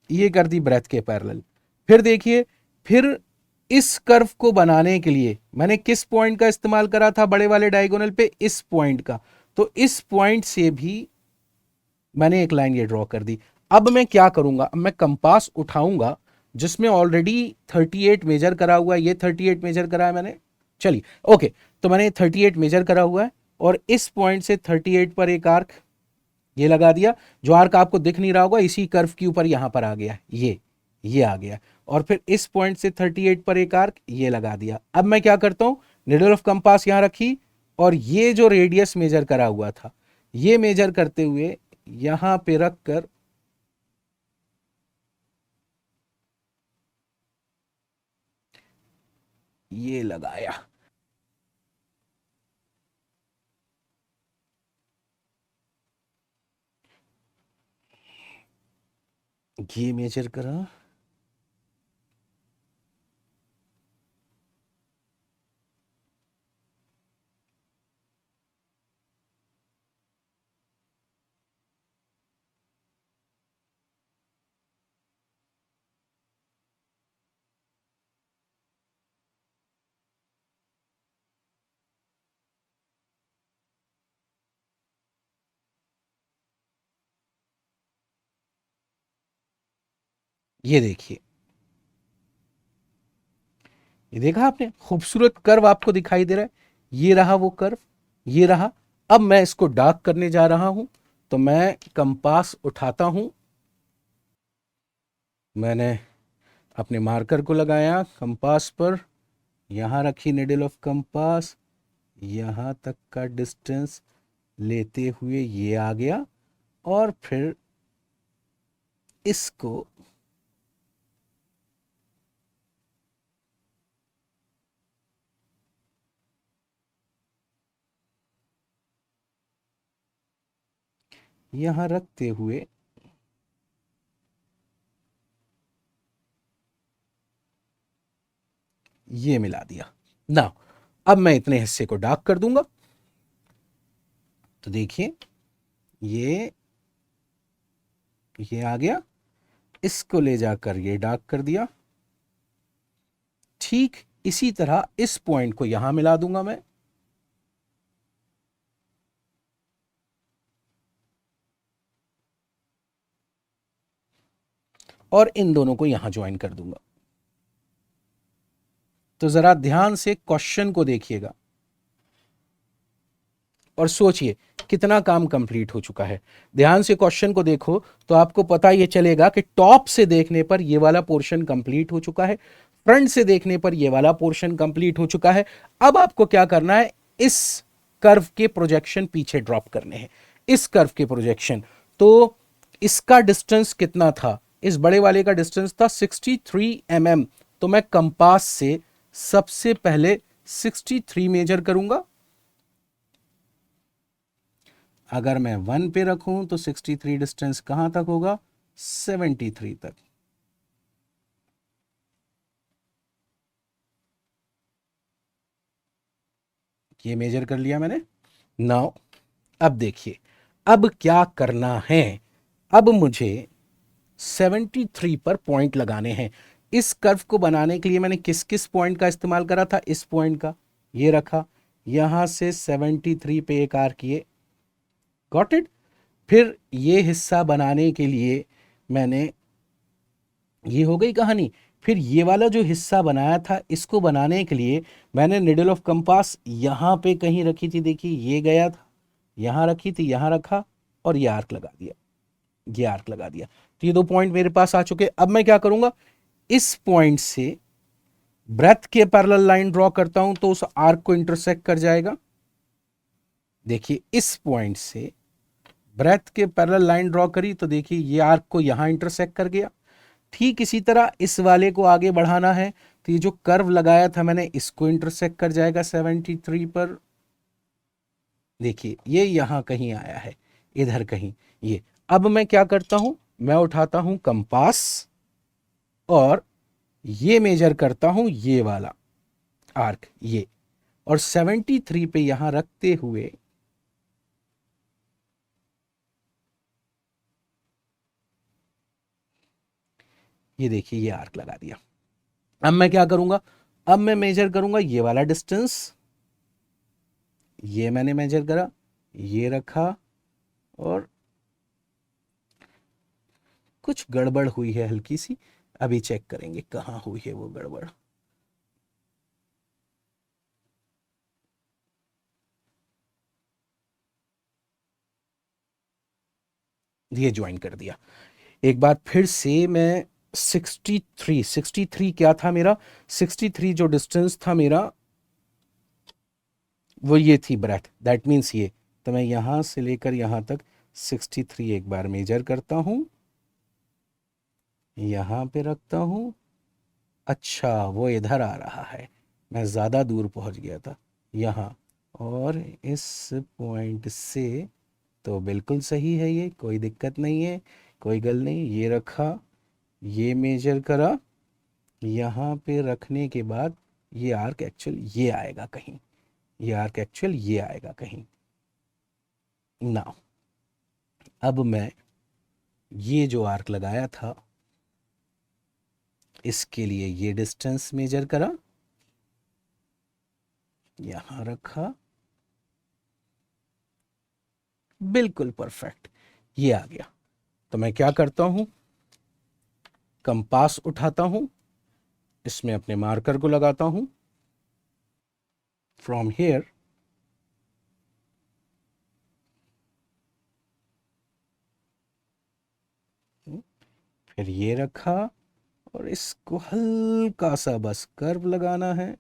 ये कर दी ब्रेथ के पैरेलल। फिर देखिए, फिर इस कर्व को बनाने के लिए मैंने किस पॉइंट का इस्तेमाल करा था बड़े वाले डायगोनल पे, इस पॉइंट का। तो इस पॉइंट से भी मैंने एक लाइन ये ड्रॉ कर दी। अब मैं क्या करूंगा, अब मैं कंपास उठाऊंगा जिसमें ऑलरेडी 38 मेजर करा हुआ है, ये 38 मेजर करा है मैंने, चलिए ओके, तो मैंने 38 मेजर करा हुआ है और इस पॉइंट से 38 पर एक आर्क ये लगा दिया। जो आर्क आपको दिख नहीं रहा होगा इसी कर्व के ऊपर यहां पर आ गया, ये आ गया। और फिर इस पॉइंट से 38 पर एक आर्क ये लगा दिया। अब मैं क्या करता हूं, निडल ऑफ कंपास यहां रखी और ये जो रेडियस मेजर करा हुआ था ये मेजर करते हुए यहां पे रख कर ये लगाया। ये मेजर करा, ये देखिए, ये देखा आपने, खूबसूरत कर्व आपको दिखाई दे रहा है, ये रहा वो कर्व, ये रहा। अब मैं इसको डार्क करने जा रहा हूं, तो मैं कंपास उठाता हूं, मैंने अपने मार्कर को लगाया कंपास पर, यहां रखी निडल ऑफ कंपास, यहां तक का डिस्टेंस लेते हुए ये आ गया और फिर इसको यहां रखते हुए ये मिला दिया ना। अब मैं इतने हिस्से को डार्क कर दूंगा, तो देखिए ये आ गया, इसको ले जाकर ये डार्क कर दिया। ठीक इसी तरह इस पॉइंट को यहां मिला दूंगा मैं, और इन दोनों को यहां ज्वाइन कर दूंगा। तो जरा ध्यान से क्वेश्चन को देखिएगा और सोचिए कितना काम कंप्लीट हो चुका है। ध्यान से क्वेश्चन को देखो तो आपको पता ये चलेगा कि टॉप से देखने पर ये वाला पोर्शन कंप्लीट हो चुका है, फ्रंट से देखने पर ये वाला पोर्शन कंप्लीट हो चुका है। अब आपको क्या करना है, इस कर्व के प्रोजेक्शन पीछे ड्रॉप करने हैं, इस कर्व के प्रोजेक्शन। तो इसका डिस्टेंस कितना था, इस बड़े वाले का डिस्टेंस था 63 mm। तो मैं कंपास से सबसे पहले 63 मेजर करूंगा। अगर मैं 1 पे रखूं तो 63 डिस्टेंस कहां तक होगा, 73 तक। ये मेजर कर लिया मैंने। नाउ अब देखिए, अब क्या करना है, अब मुझे 73 पर पॉइंट लगाने हैं। इस कर्व को बनाने के लिए मैंने किस किस पॉइंट का इस्तेमाल करा था, इस पॉइंट का ये रखा, यहां से 73 पे एक आर्क किए, गॉट इट। फिर ये हिस्सा बनाने के लिए मैंने ये हो गई कहानी। फिर ये वाला जो हिस्सा बनाया था, इसको बनाने के लिए मैंने निडल ऑफ कंपास यहाँ पे कहीं रखी थी, देखिए ये गया था, यहाँ रखी थी, यहाँ रखा और ये आर्क लगा दिया, ये आर्क लगा दिया। तो ये 2 पॉइंट मेरे पास आ चुके। अब मैं क्या करूंगा, इस पॉइंट से ब्रेथ के पैरेलल लाइन ड्रॉ करता हूं तो उस आर्क को इंटरसेक्ट कर जाएगा। देखिए इस पॉइंट से ब्रेथ के पैरेलल लाइन ड्रॉ करी तो देखिए ये आर्क को यहां इंटरसेक्ट कर गया। ठीक इसी तरह इस वाले को आगे बढ़ाना है तो ये जो कर्व लगाया था मैंने, इसको इंटरसेक्ट कर जाएगा 73 पर। देखिए ये यहां कहीं आया है, इधर कहीं ये। अब मैं क्या करता हूं, मैं उठाता हूं कंपास और ये मेजर करता हूं ये वाला आर्क, ये, और 73 पे यहां रखते हुए ये देखिए ये आर्क लगा दिया। अब मैं क्या करूंगा, अब मैं मेजर करूंगा ये वाला डिस्टेंस, ये मैंने मेजर करा, ये रखा, और कुछ गड़बड़ हुई है हल्की सी, अभी चेक करेंगे कहाँ हुई है वो गड़बड़। ये ज्वाइन कर दिया। एक बार फिर से मैं 63 क्या था मेरा, 63 जो डिस्टेंस था मेरा वो ये थी ब्रेथ, दैट मीन्स ये। तो मैं यहां से लेकर यहां तक 63 एक बार मेजर करता हूं, यहां पे रखता हूं। अच्छा वो इधर आ रहा है, मैं ज़्यादा दूर पहुंच गया था यहाँ, और इस पॉइंट से तो बिल्कुल सही है, ये कोई दिक्कत नहीं है, कोई गल नहीं। ये रखा, ये मेजर करा, यहाँ पे रखने के बाद ये आर्क एक्चुअल ये आएगा कहीं, ये आर्क एक्चुअल ये आएगा कहीं ना। अब मैं ये जो आर्क लगाया था इसके लिए ये डिस्टेंस मेजर करा, यहां रखा, बिल्कुल परफेक्ट, ये आ गया। तो मैं क्या करता हूं, कंपास उठाता हूं, इसमें अपने मार्कर को लगाता हूं, फ्रॉम हियर फिर ये रखा, और इसको हल्का सा बस कर्व लगाना है,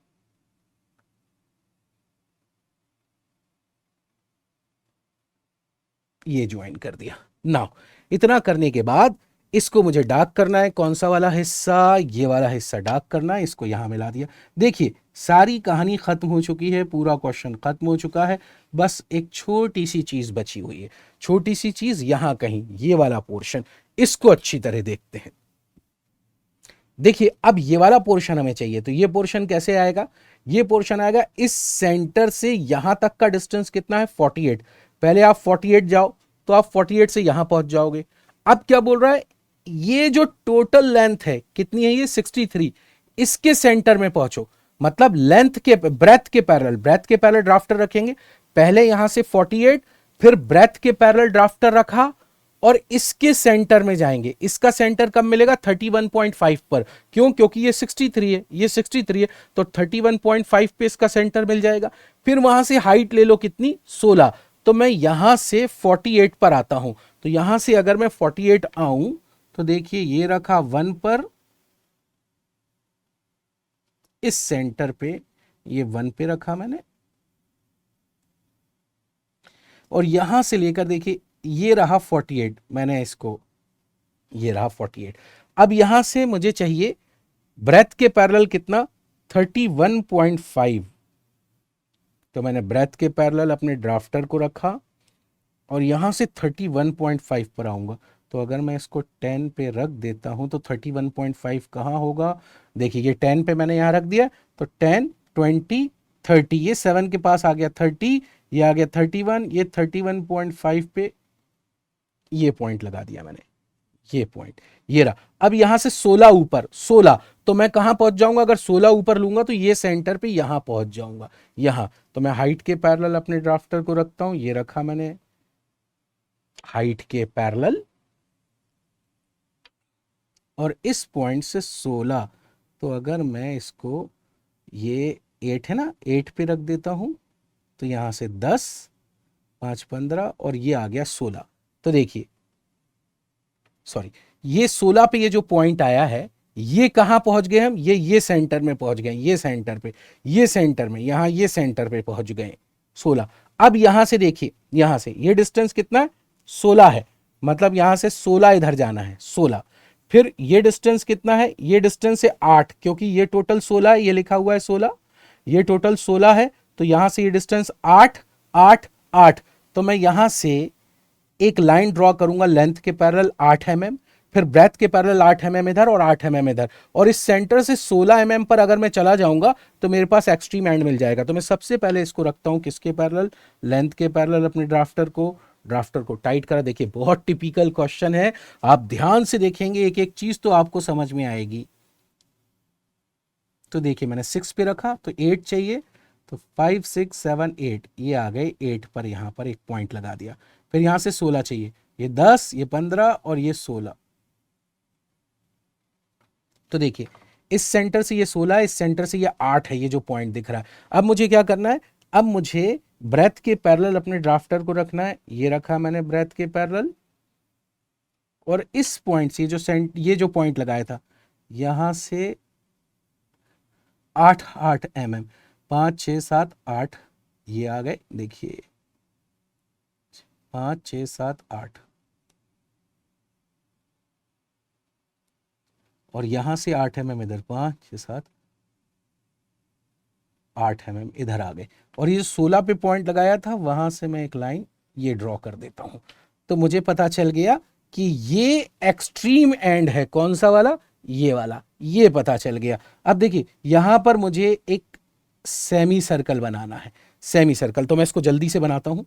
ये ज्वाइन कर दिया। नाउ इतना करने के बाद इसको मुझे डार्क करना है, कौन सा वाला हिस्सा, ये वाला हिस्सा डार्क करना है, इसको यहां मिला दिया। देखिए सारी कहानी खत्म हो चुकी है, पूरा क्वेश्चन खत्म हो चुका है, बस एक छोटी सी चीज बची हुई है। छोटी सी चीज यहां कहीं, ये वाला पोर्शन, इसको अच्छी तरह देखते हैं। देखिए अब ये वाला पोर्शन हमें चाहिए, तो ये पोर्शन कैसे आएगा, ये पोर्शन आएगा इस सेंटर से यहां तक का डिस्टेंस कितना है 48। पहले आप 48 जाओ तो आप 48 से यहां पहुंच जाओगे। अब क्या बोल रहा है, ये जो टोटल लेंथ है कितनी है, ये 63, इसके सेंटर में पहुंचो। मतलब लेंथ के ब्रेथ के पैरेलल ड्राफ्टर रखेंगे, पहले यहां से 48, फिर ब्रेथ के पैरेलल ड्राफ्टर रखा और इसके सेंटर में जाएंगे। इसका सेंटर कब मिलेगा, 31.5 पर। क्यों, क्योंकि ये 63 है, ये 63 है, तो 31.5 पे इसका सेंटर मिल जाएगा। फिर वहां से हाइट ले लो कितनी, 16। तो मैं यहां से 48 पर आता हूं, तो यहां से अगर मैं 48 आऊं तो देखिए ये रखा 1 पर, इस सेंटर पे ये 1 पे रखा मैंने, और यहां से लेकर देखिए ये रहा 48, मैंने इसको, ये रहा 48। अब यहां से मुझे चाहिए ब्रेथ के पैरेलल कितना, 31.5। तो मैंने ब्रेथ के पैरेलल अपने ड्राफ्टर को रखा और यहां से 31.5 पर आऊंगा। तो अगर मैं इसको 10 पे रख देता हूं तो 31.5 कहां होगा, देखिए ये 10 पे मैंने यहां रख दिया, तो 10 20 30, ये 7 के पास आ गया 30, ये आ गया 31, ये 31.5 पे ये पॉइंट लगा दिया मैंने, ये पॉइंट ये रहा। अब यहां से 16 ऊपर, 16, तो मैं कहां पहुंच जाऊंगा, अगर 16 ऊपर लूंगा तो ये सेंटर पे यहां पहुंच जाऊंगा, यहां। तो मैं हाइट के पैरेलल अपने ड्राफ्टर को रखता हूं, ये रखा मैंने हाइट के पैरेलल, और इस पॉइंट से 16। तो अगर मैं इसको, ये 8 है ना, 8 पे रख देता हूँ, तो यहाँ से 10, 5 15 और ये आ गया 16। तो देखिए, सॉरी, ये 16 पे ये जो पॉइंट आया है, ये कहाँ पहुंच गए हम, ये सेंटर में पहुंच गए, ये सेंटर पे, ये सेंटर में, यहाँ ये सेंटर पे पहुंच गए 16। अब यहां से देखिए, यहां से ये डिस्टेंस कितना है, 16 है, मतलब यहां से 16 इधर जाना है, 16। फिर ये डिस्टेंस कितना है, ये डिस्टेंस है 8, क्योंकि ये टोटल 16 है, ये लिखा हुआ है 16, ये टोटल 16 है, तो यहां से ये डिस्टेंस 8, 8, 8। तो मैं यहां से एक लाइन ड्रॉ करूंगा लेंथ के पैरेलल 8 mm, फिर ब्रेथ के पैरेलल 8 mm इधर और 8 mm इधर, और इस सेंटर से 16 mm पर अगर मैं चला जाऊंगा तो मेरे पास एक्सट्रीम एंड मिल जाएगा। तो मैं सबसे पहले इसको रखता हूं किसके पैरेलल, लेंथ के पैरेलल अपने ड्राफ्टर को टाइट करा। देखिए बहुत टिपिकल क्वेश्चन है, आप ध्यान से देखेंगे एक एक चीज तो आपको समझ में आएगी। तो देखिए मैंने 6 पे रखा तो 8 चाहिए, तो 5 6 7 8, ये आ गए 8 पर, यहां पर एक पॉइंट लगा दिया। फिर यहां से 16 चाहिए, ये 10, ये 15 और ये 16। तो देखिए इस सेंटर से ये 16, इस सेंटर से ये 8 है, ये जो पॉइंट दिख रहा है। अब मुझे क्या करना है, अब मुझे ब्रेथ के पैरेलल अपने ड्राफ्टर को रखना है, ये रखा मैंने ब्रेथ के पैरेलल, और इस पॉइंट से ये जो पॉइंट लगाया था, यहां से 8 8 mm, 5 6 7 8, ये आ गए, देखिए 5 6 7 8, और यहां से 8 mm इधर, 5 6 7 8 mm इधर आ गए, और ये 16 पे पॉइंट लगाया था, वहां से मैं एक लाइन ये ड्रॉ कर देता हूं। तो मुझे पता चल गया कि ये एक्सट्रीम एंड है, कौन सा वाला, ये वाला, ये पता चल गया। अब देखिए यहां पर मुझे एक सेमी सर्कल बनाना है, सेमी सर्कल, तो मैं इसको जल्दी से बनाता हूं।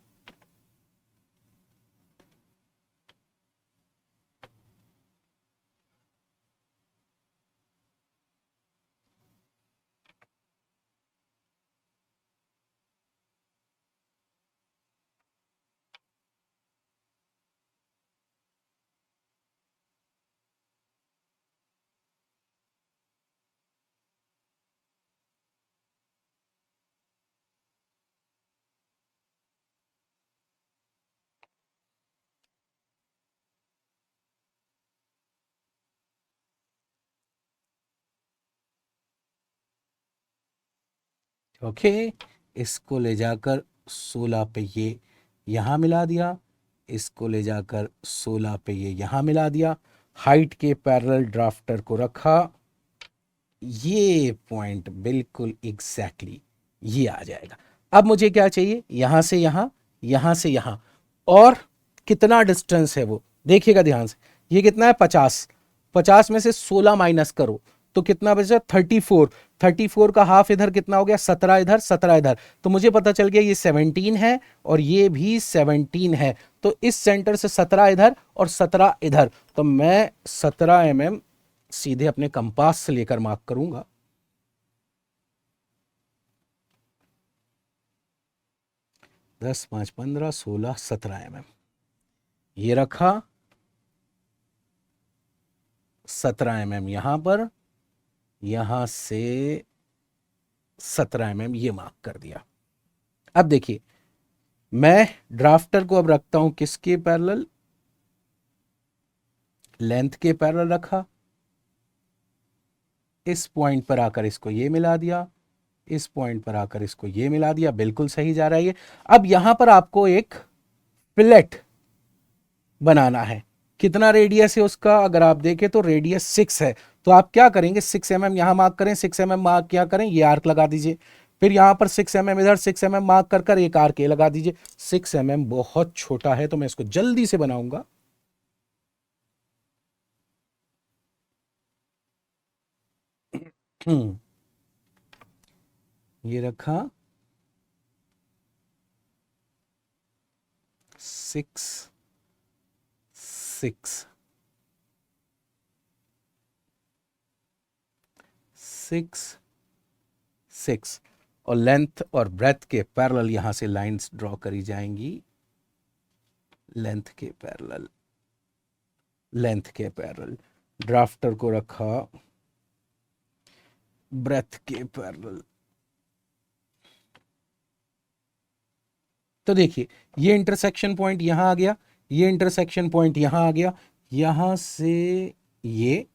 ओके, इसको ले जाकर 16 पे ये यहाँ मिला दिया, इसको ले जाकर 16 पे ये यहाँ मिला दिया, हाइट के पैरेलल ड्राफ्टर को रखा, ये पॉइंट बिल्कुल एग्जैक्टली ये आ जाएगा। अब मुझे क्या चाहिए, यहां से यहां, यहां से यहां, और कितना डिस्टेंस है वो देखिएगा ध्यान से, ये कितना है 50, 50 में से 16 माइनस करो तो कितना बचा, 34, 34 का हाफ इधर कितना हो गया, 17 इधर, 17 इधर, तो मुझे पता चल गया ये 17 है और ये भी 17 है। तो इस सेंटर से 17 इधर और 17 इधर, तो मैं 17 mm सीधे अपने कंपास से लेकर मार्क करूंगा। दस 5 15 16 17 mm, ये रखा 17 mm यहां पर, यहां से 17 mm ये मार्क कर दिया। अब देखिए मैं ड्राफ्टर को अब रखता हूं किसके पैरेलल, लेंथ के पैरेलल रखा, इस पॉइंट पर आकर इसको ये मिला दिया, इस पॉइंट पर आकर इसको ये मिला दिया, बिल्कुल सही जा रहा है ये। अब यहां पर आपको एक फिलेट बनाना है, कितना रेडियस है उसका, अगर आप देखें तो रेडियस 6 है, तो आप क्या करेंगे, 6 mm यहां मार्क करें, 6 mm मार्क क्या करें, ये आर्क लगा दीजिए, फिर यहां पर 6 mm इधर, 6 mm मार्क कर कर एक आर्क ये लगा दीजिए। 6 mm बहुत छोटा है तो मैं इसको जल्दी से बनाऊंगा। ये रखा 6 6 6 6, और लेंथ और ब्रेथ के पैरेलल यहां से लाइंस ड्रॉ करी जाएंगी, लेंथ के पैरेलल, लेंथ के पैरेलल, ड्राफ्टर को रखा ब्रेथ के पैरेलल। तो देखिए ये इंटरसेक्शन पॉइंट यहां आ गया, ये इंटरसेक्शन पॉइंट यहां आ गया, यहां से ये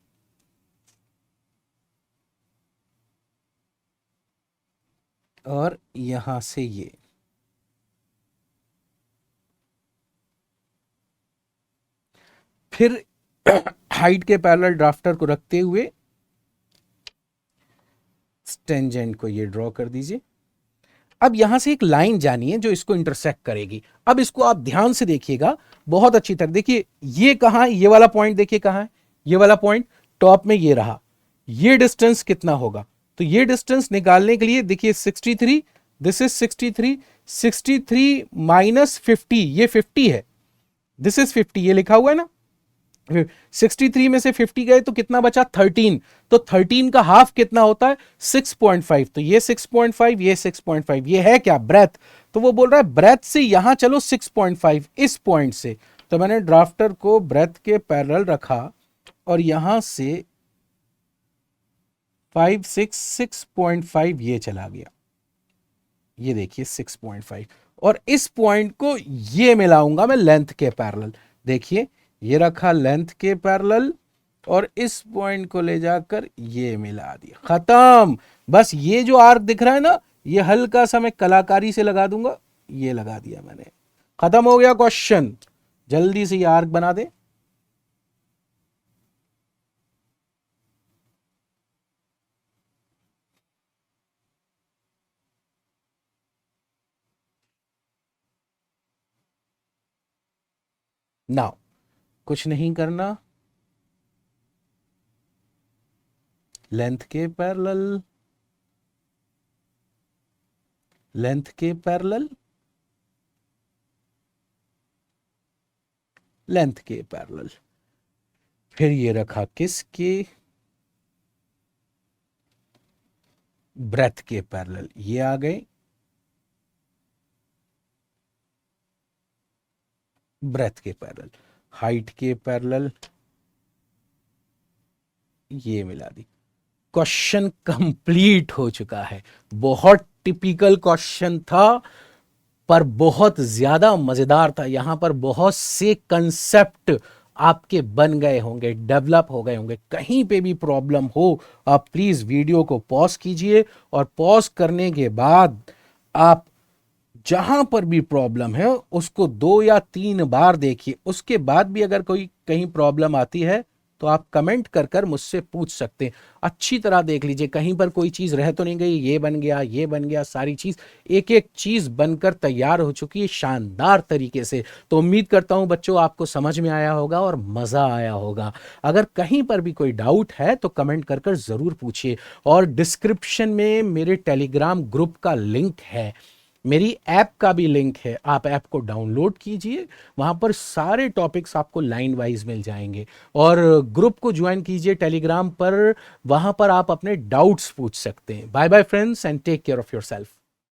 और यहां से ये। फिर हाइट के पैरेलल ड्राफ्टर को रखते हुए टेंजेंट को ये ड्रॉ कर दीजिए। अब यहां से एक लाइन जानी है जो इसको इंटरसेक्ट करेगी। अब इसको आप ध्यान से देखिएगा, बहुत अच्छी तरह देखिए। ये कहां है, ये वाला पॉइंट देखिए कहां है, ये वाला पॉइंट टॉप में ये रहा। ये डिस्टेंस कितना होगा, तो ये डिस्टेंस निकालने के लिए देखिए 63, दिस इज 63, 63 माइनस 50, ये 50 है, दिस इज 50, ये लिखा हुआ है ना। 63 में से 50 गए तो कितना बचा 13, तो 13 का हाफ कितना होता है 6.5, तो ये 6.5, ये 6.5, ये है क्या ब्रेथ। तो वो बोल रहा है ब्रेथ से यहां चलो 6.5 इस पॉइंट से। तो मैंने ड्राफ्टर को ब्रेथ के पैरेलल रखा और यहां से 6.5 ये चला गया, ये देखिए 6.5, और इस पॉइंट को ये मिलाऊंगा मैं लेंथ के पैरेलल। देखिए ये रखा लेंथ के पैरेलल और इस पॉइंट को ले जाकर ये मिला दिया, खत्म। बस ये जो आर्क दिख रहा है ना, ये हल्का सा मैं कलाकारी से लगा दूंगा, ये लगा दिया मैंने, खत्म हो गया क्वेश्चन। जल्दी से ये आर्क बना दे। नाउ कुछ नहीं करना, लेंथ के पैरेलल, लेंथ के पैरेलल, लेंथ के पैरेलल, फिर ये रखा किसके, ब्रेथ के पैरेलल, ये आ गए ब्रेथ के पैरेलल, हाइट के पैरेलल, ये मिला दी। क्वेश्चन कंप्लीट हो चुका है। बहुत टिपिकल क्वेश्चन था पर बहुत ज्यादा मजेदार था। यहां पर बहुत से कंसेप्ट आपके बन गए होंगे, डेवलप हो गए होंगे। कहीं पे भी प्रॉब्लम हो आप प्लीज वीडियो को पॉज कीजिए और पॉज करने के बाद आप जहां पर भी प्रॉब्लम है उसको 2 या 3 बार देखिए। उसके बाद भी अगर कोई कहीं प्रॉब्लम आती है तो आप कमेंट कर कर मुझसे पूछ सकते हैं। अच्छी तरह देख लीजिए कहीं पर कोई चीज रह तो नहीं गई, ये बन गया, ये बन गया, सारी चीज एक एक चीज बनकर तैयार हो चुकी है शानदार तरीके से। तो उम्मीद करता हूं बच्चों आपको समझ में आया होगा और मजा आया होगा। अगर कहीं पर भी कोई डाउट है तो कमेंट कर कर जरूर पूछिए। और डिस्क्रिप्शन में मेरे टेलीग्राम ग्रुप का लिंक है, मेरी ऐप का भी लिंक है, आप ऐप को डाउनलोड कीजिए, वहां पर सारे टॉपिक्स आपको लाइन वाइज मिल जाएंगे। और ग्रुप को ज्वाइन कीजिए टेलीग्राम पर, वहां पर आप अपने डाउट्स पूछ सकते हैं। Bye bye friends and take care of yourself.